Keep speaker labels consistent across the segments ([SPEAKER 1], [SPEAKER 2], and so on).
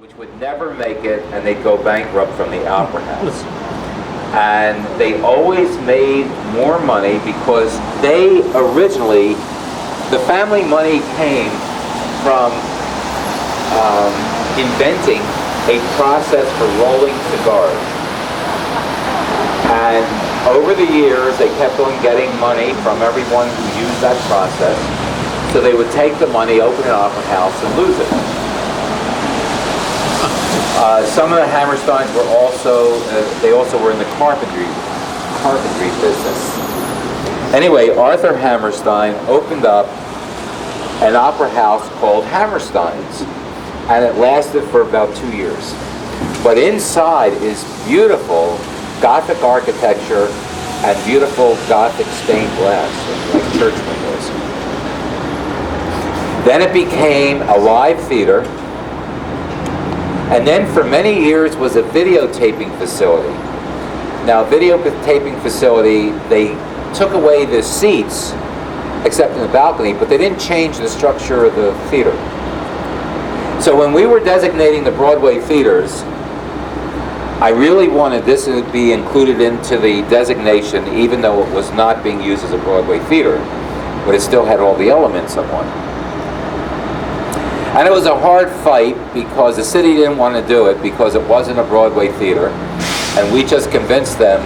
[SPEAKER 1] which would never make it, and they'd go bankrupt from the Opera House. And they always made more money because they originally, the family money came from inventing a process for rolling cigars. And over the years, they kept on getting money from everyone who used that process. So they would take the money, open an opera house, and lose it. Some of the Hammersteins were also, they also were in the carpentry business. Anyway, Arthur Hammerstein opened up an opera house called Hammerstein's, and it lasted for about 2 years. But inside is beautiful Gothic architecture and beautiful Gothic stained glass, like church windows. Then it became a live theater, and then for many years was a videotaping facility. Now, videotaping facility, they took away the seats, except in the balcony, but they didn't change the structure of the theater. So when we were designating the Broadway theaters, I really wanted this to be included into the designation, even though it was not being used as a Broadway theater, but it still had all the elements of one. And it was a hard fight because the city didn't want to do it because it wasn't a Broadway theater, and we just convinced them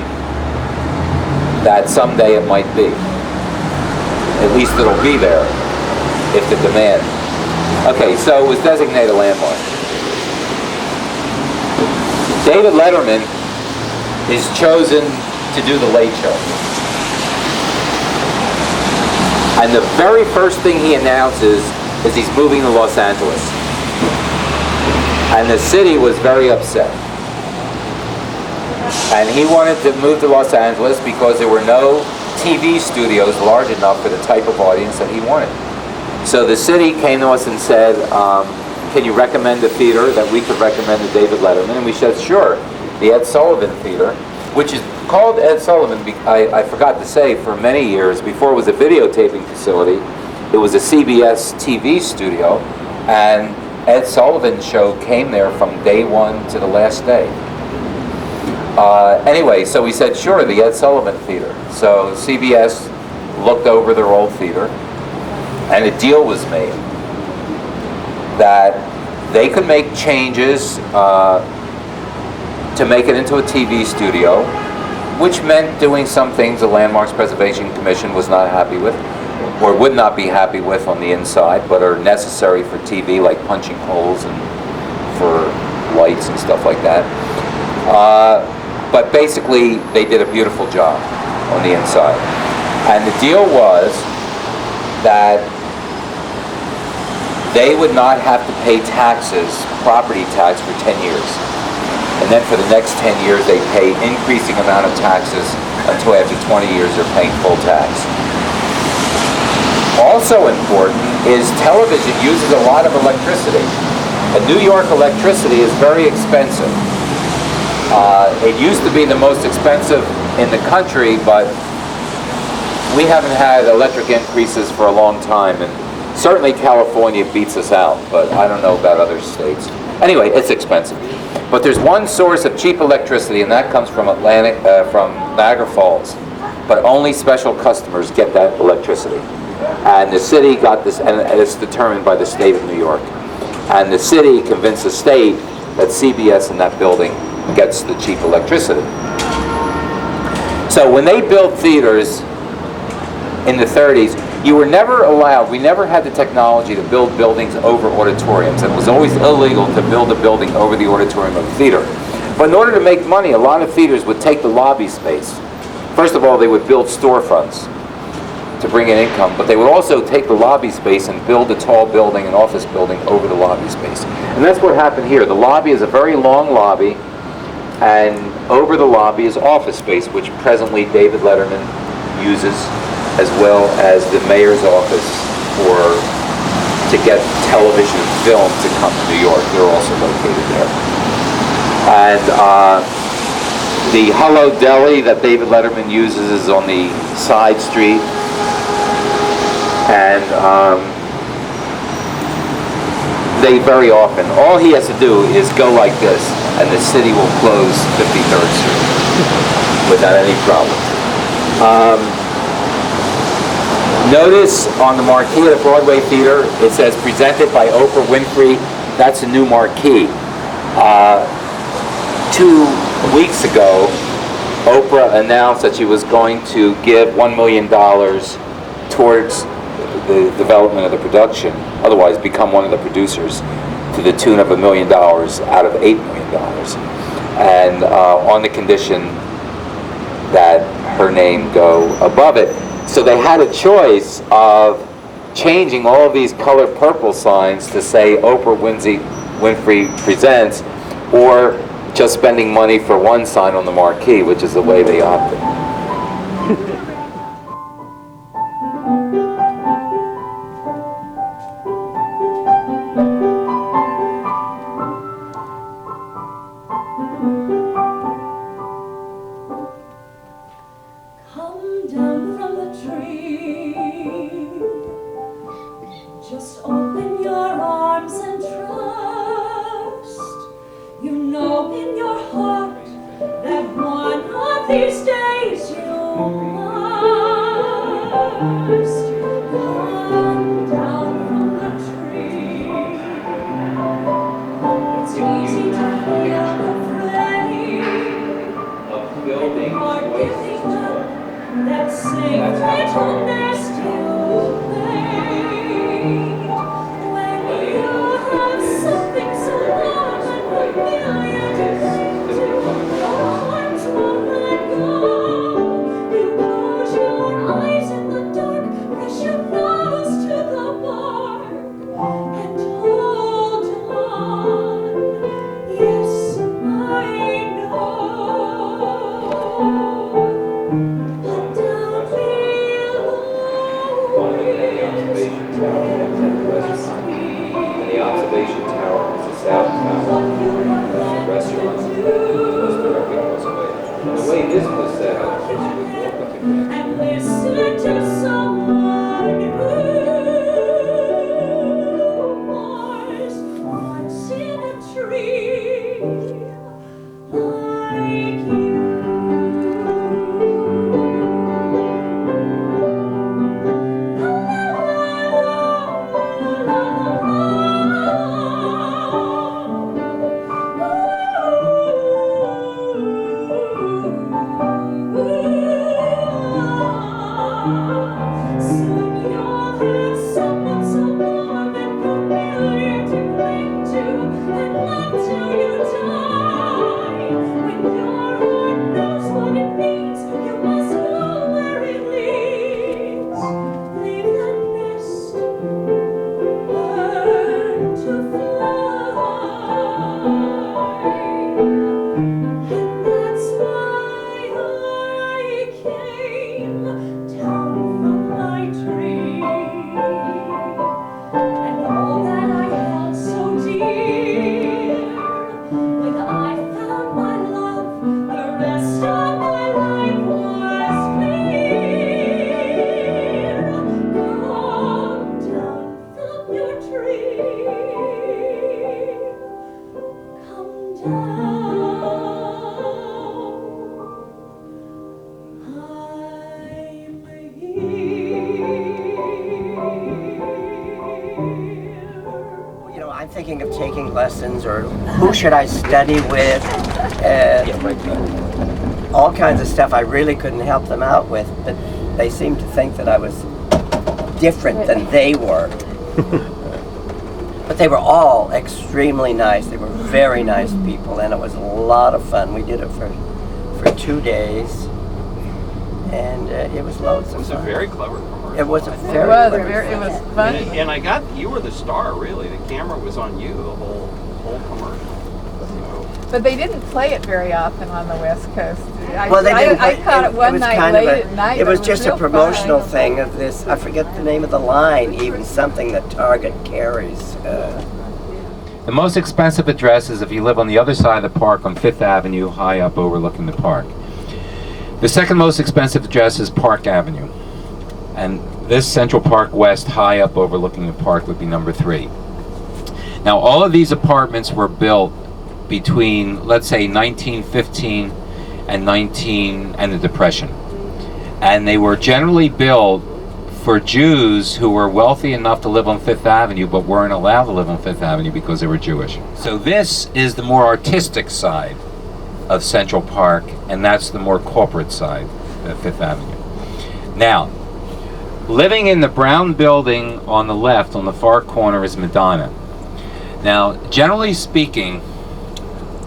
[SPEAKER 1] that someday it might be. At least it'll be there if the demand. Okay, so it was designated a landmark. David Letterman is chosen to do the Late Show. And the very first thing he announces is he's moving to Los Angeles. And the city was very upset. And he wanted to move to Los Angeles because there were no TV studios large enough for the type of audience that he wanted. So the city came to us and said, can you recommend a theater that we could recommend to David Letterman? And we said, sure, the Ed Sullivan Theater, which is called Ed Sullivan, I forgot to say, for many years, before it was a videotaping facility, it was a CBS TV studio, and Ed Sullivan's show came there from day one to the last day. Anyway, so we said, sure, the Ed Sullivan Theater. So CBS looked over their old theater, and a deal was made that they could make changes to make it into a TV studio, which meant doing some things the Landmarks Preservation Commission was not happy with, or would not be happy with on the inside, but are necessary for TV, like punching holes and for lights and stuff like that. But basically, they did a beautiful job on the inside. And the deal was that they would not have to pay taxes, property tax, for 10 years. And then for the next 10 years, they pay increasing amount of taxes until after 20 years they're paying full tax. Also important is television uses a lot of electricity. And New York electricity is very expensive. It used to be the most expensive in the country, but we haven't had electric increases for a long time, and certainly California beats us out, but I don't know about other states. Anyway, it's expensive. But there's one source of cheap electricity, and that comes from from Niagara Falls. But only special customers get that electricity. And the city got this, and it's determined by the state of New York. And the city convinced the state that CBS in that building gets the cheap electricity. So when they built theaters in the 30s, you were never allowed, we never had the technology to build buildings over auditoriums. It was always illegal to build a building over the auditorium of a theater. But in order to make money, a lot of theaters would take the lobby space. First of all, they would build storefronts to bring in income, but they would also take the lobby space and build a tall building, an office building, over the lobby space. And that's what happened here. The lobby is a very long lobby, and over the lobby is office space, which presently David Letterman uses, as well as the mayor's office to get television and film to come to New York. They're also located there. And the Hello Deli that David Letterman uses is on the side street. And they very often, all he has to do is go like this, and the city will close 53rd Street without any problem. Notice on the marquee of the Broadway Theater, it says presented by Oprah Winfrey. That's a new marquee. 2 weeks ago, Oprah announced that she was going to give $1 million towards the development of the production, otherwise become one of the producers, to the tune of $1 million out of $8 million. And on the condition that her name go above it. So they had a choice of changing all of these colored purple signs to say Oprah Winfrey Presents, or just spending money for one sign on the marquee, which is the way they opted.
[SPEAKER 2] Come down from the tree, just open your arms and trust. You know in your heart that one of these days you must come down from the tree. It's easy to feel afraid of building or giving up that safe little nest you made. When you have something so warm and familiar to cling to, your arms won't let go. You close your eyes in the dark, press your nose to the bark, and hold on. Yes, I know.
[SPEAKER 1] And the observation tower is the south tower. There's a restaurant that was directly across the way. And the way this was set up was you would walk up the ground.
[SPEAKER 2] And listen to someone who was once in a tree like you. Soon you'll have someone so warm and familiar to cling to and love till you die. When your heart knows what it means, you must know where it leads. Leave the nest, learn to fly. And that's why I came down from my tree. And all that I held so dear, when I found my love, the rest of my life was clear. Come down from your tree. Come down. I'm here.
[SPEAKER 3] You know, I'm thinking of taking lessons, or who should I study with, all kinds of stuff I really couldn't help them out with, but they seemed to think that I was different than they were. But they were all extremely nice. They were very nice people, and it was a lot of fun. We did it for 2 days, and it was loads
[SPEAKER 4] It
[SPEAKER 3] of
[SPEAKER 4] was a
[SPEAKER 3] fun.
[SPEAKER 4] very clever commercial.
[SPEAKER 3] It was a
[SPEAKER 5] It
[SPEAKER 3] very
[SPEAKER 5] was
[SPEAKER 3] clever
[SPEAKER 5] very, it
[SPEAKER 3] thing.
[SPEAKER 5] was fun.
[SPEAKER 4] And I got, you were the star, really. The camera was on you, the whole commercial. So,
[SPEAKER 5] But they didn't play it very often on the West Coast.
[SPEAKER 3] Well, they didn't.
[SPEAKER 5] I caught it one
[SPEAKER 3] was
[SPEAKER 5] night
[SPEAKER 3] kind of
[SPEAKER 5] late at night.
[SPEAKER 3] It
[SPEAKER 5] but
[SPEAKER 3] was just a
[SPEAKER 5] real
[SPEAKER 3] promotional
[SPEAKER 5] fun.
[SPEAKER 3] thing of this. I forget the name of the line. Even something that Target carries.
[SPEAKER 1] The most expensive address is if you live on the other side of the park on 5th Avenue, high up overlooking the park. The second most expensive address is Park Avenue. And this Central Park West, high up overlooking the park, would be number 3. Now, all of these apartments were built between, let's say, 1915 and the Depression. And they were generally built for Jews who were wealthy enough to live on Fifth Avenue but weren't allowed to live on Fifth Avenue because they were Jewish. So this is the more artistic side of Central Park, and that's the more corporate side of Fifth Avenue. Now, living in the brown building on the left, on the far corner, is Madonna. Now, generally speaking,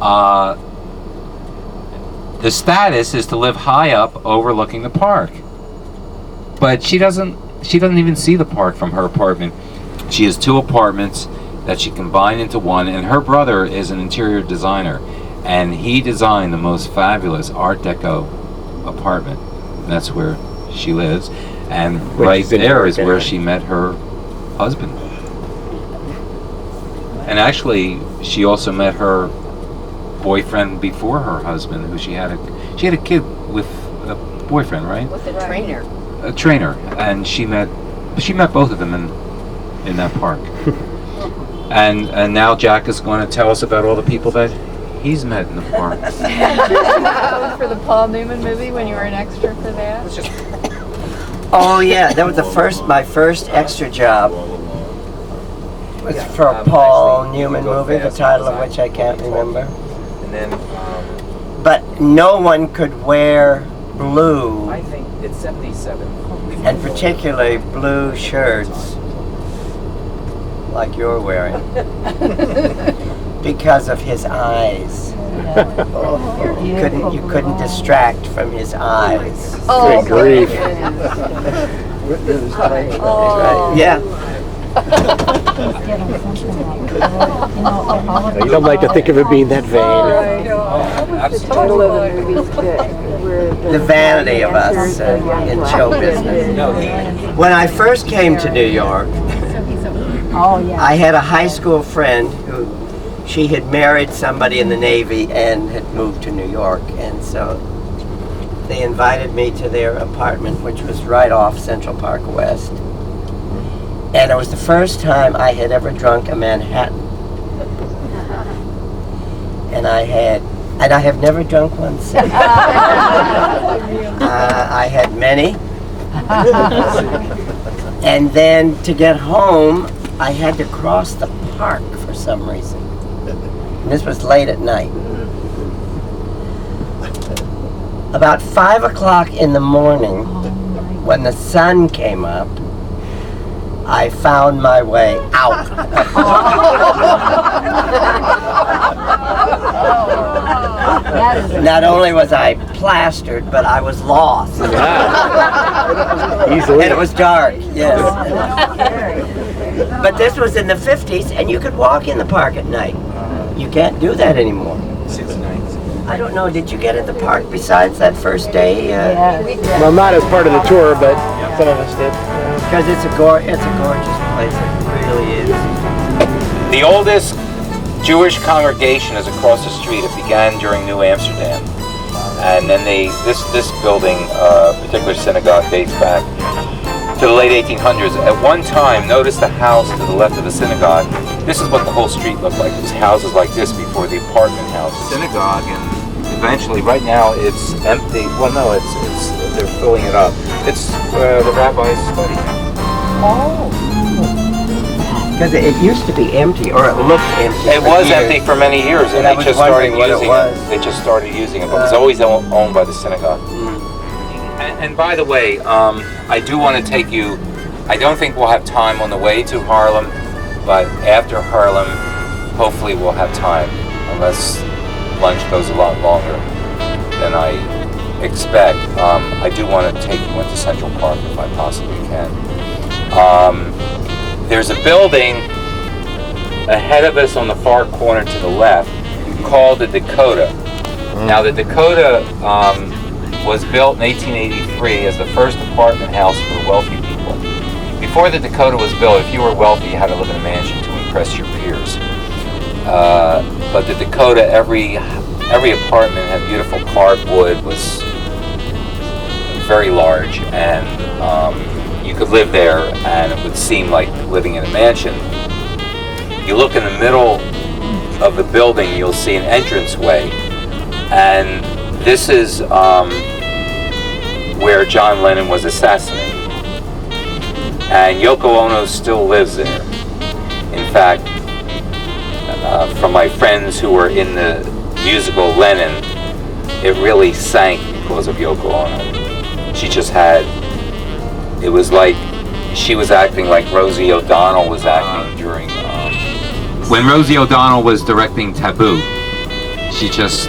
[SPEAKER 1] the status is to live high up overlooking the park. But she doesn't even see the park from her apartment. She has two apartments that she combined into one, and her brother is an interior designer, and he designed the most fabulous Art Deco apartment. And that's where she lives, and right there is where she met her husband. And actually, she also met her boyfriend before her husband, who she had a kid with a boyfriend, right?
[SPEAKER 6] With a trainer.
[SPEAKER 1] A trainer, and she met both of them in that park. and now Jack is going to tell us about all the people that he's met in the park.
[SPEAKER 5] For the Paul Newman movie when you were an extra for that?
[SPEAKER 3] Oh yeah, that was my first extra job. It was for a Paul Newman movie, the title of which I can't remember.
[SPEAKER 7] And then
[SPEAKER 3] But no one could wear blue,
[SPEAKER 7] I think it's 77.
[SPEAKER 3] and particularly blue shirts like you're wearing, because of his eyes. You couldn't distract from his eyes.
[SPEAKER 5] Oh,
[SPEAKER 8] grief.
[SPEAKER 3] Right? Yeah.
[SPEAKER 8] You don't like to think of it being that vain.
[SPEAKER 3] The vanity of us in show business. When I first came to New York, I had a high school friend who she had married somebody in the Navy and had moved to New York, and so they invited me to their apartment, which was right off Central Park West. And it was the first time I had ever drunk a Manhattan. And I have never drunk one since. I had many. And then to get home, I had to cross the park for some reason. And this was late at night. About 5 o'clock in the morning, when the sun came up, I found my way out. Not only was I plastered, but I was lost.
[SPEAKER 8] Easily.
[SPEAKER 3] And it was dark, yes. But this was in the 50s, and you could walk in the park at night. You can't do that anymore.
[SPEAKER 7] 6 nights.
[SPEAKER 3] I don't know, did you get in the park besides that first day?
[SPEAKER 8] Well, not as part of the tour, but some of us did.
[SPEAKER 3] Because it's a gorgeous place, it really is.
[SPEAKER 1] The oldest Jewish congregation is across the street. It began during New Amsterdam, and then this building, particular synagogue, dates back to the late 1800s. At one time, notice the house to the left of the synagogue. This is what the whole street looked like. It was houses like this before the apartment house. Synagogue, and eventually, right now, it's empty. Well, no, it's they're filling it up. It's the rabbi's study.
[SPEAKER 3] Because it used to be empty, or it looked empty.
[SPEAKER 1] It was empty for many years, and
[SPEAKER 3] I
[SPEAKER 1] they
[SPEAKER 3] was
[SPEAKER 1] just started
[SPEAKER 3] wondering what it
[SPEAKER 1] using
[SPEAKER 3] was.
[SPEAKER 1] it. They just started using it, but it was always owned by the synagogue. And by the way, I do want to take you. I don't think we'll have time on the way to Harlem, but after Harlem, hopefully we'll have time, unless lunch goes a lot longer than I expect. I do want to take you into Central Park if I possibly can. There's a building ahead of us on the far corner to the left called the Dakota. Now the Dakota was built in 1883 as the first apartment house for wealthy people. Before the Dakota was built, if you were wealthy, you had to live in a mansion to impress your peers. But the Dakota, every apartment had beautiful carved wood, was very large, and you could live there and it would seem like living in a mansion. you look in the middle of the building, you'll see an entranceway, and this is where John Lennon was assassinated. And Yoko Ono still lives there. In fact, from my friends who were in the musical Lennon, it really sank because of Yoko Ono. She just had, it was like she was acting like Rosie O'Donnell was acting during, when Rosie O'Donnell was directing Taboo, she just,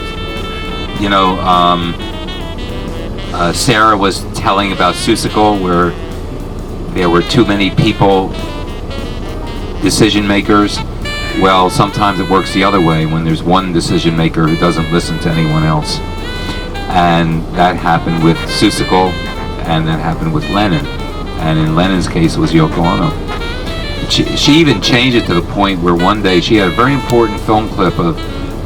[SPEAKER 1] you know, Sarah was telling about Seussical, where there were too many people, decision makers. Well, sometimes it works the other way when there's one decision maker who doesn't listen to anyone else. And that happened with Seussical, and that happened with Lennon. And in Lennon's case, it was Yoko Ono. She even changed it to the point where one day she had a very important film clip of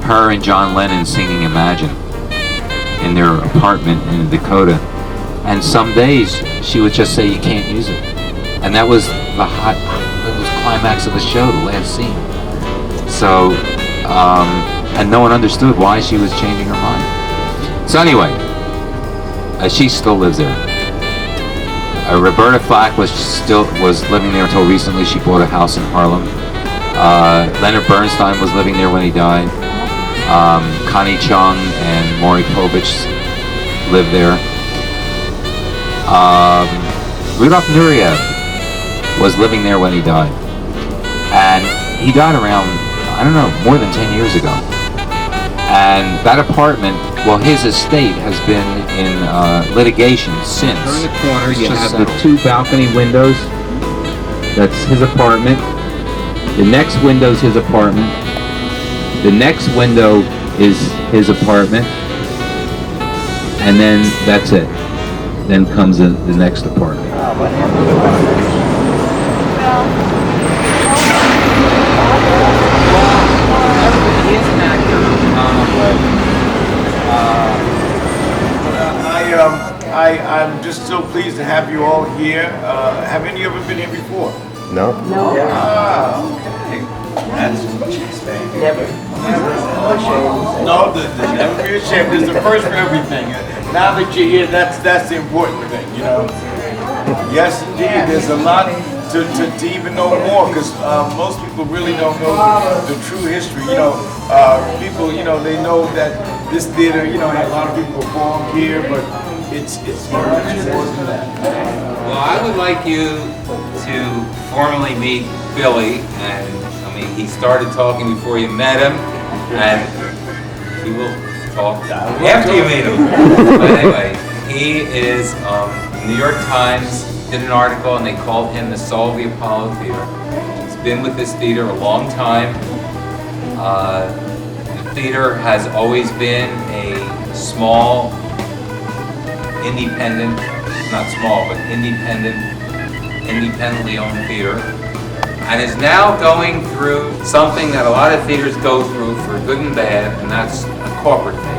[SPEAKER 1] her and John Lennon singing Imagine in their apartment in Dakota. And some days she would just say, you can't use it. And that was the climax of the show, the last scene. So, and no one understood why she was changing her mind. So anyway, she still lives there. Roberta Flack was living there until recently. She bought a house in Harlem. Leonard Bernstein was living there when he died. Connie Chung and Maury Povich lived there. Rudolf Nureyev was living there when he died. And he died around, I don't know, more than 10 years ago. And that apartment, well, his estate has been in litigation since.
[SPEAKER 6] Turn the corner,
[SPEAKER 1] It's
[SPEAKER 6] you
[SPEAKER 1] just
[SPEAKER 6] have the
[SPEAKER 1] so-
[SPEAKER 6] 2 balcony windows. That's his apartment. The next window's his apartment. The next window is his apartment. And then that's it. Then comes the next apartment.
[SPEAKER 7] He is an actor.
[SPEAKER 9] I'm just so pleased to have you all here. Have any of you ever been here before?
[SPEAKER 8] No?
[SPEAKER 9] Ah, okay. That's
[SPEAKER 3] Never.
[SPEAKER 9] no, never be ashamed. There's the first for everything. Now that you're here, that's the important thing, you know. Yes, indeed. There's a lot to even know more, because most people really don't know the true history. You know, people, you know, they know that this theater, you know, a lot of people perform here, but it's much more than that.
[SPEAKER 1] Well, I would like you to formally meet Billy, and I mean, he started talking before you met him, and he will talk after you meet him. But anyway, he is, New York Times did an article, and they called him the soul of the Apollo Theater. He's been with this theater a long time. The theater has always been a small, independent, not small, but independently owned theater, and is now going through something that a lot of theaters go through for good and bad, and that's a corporate thing.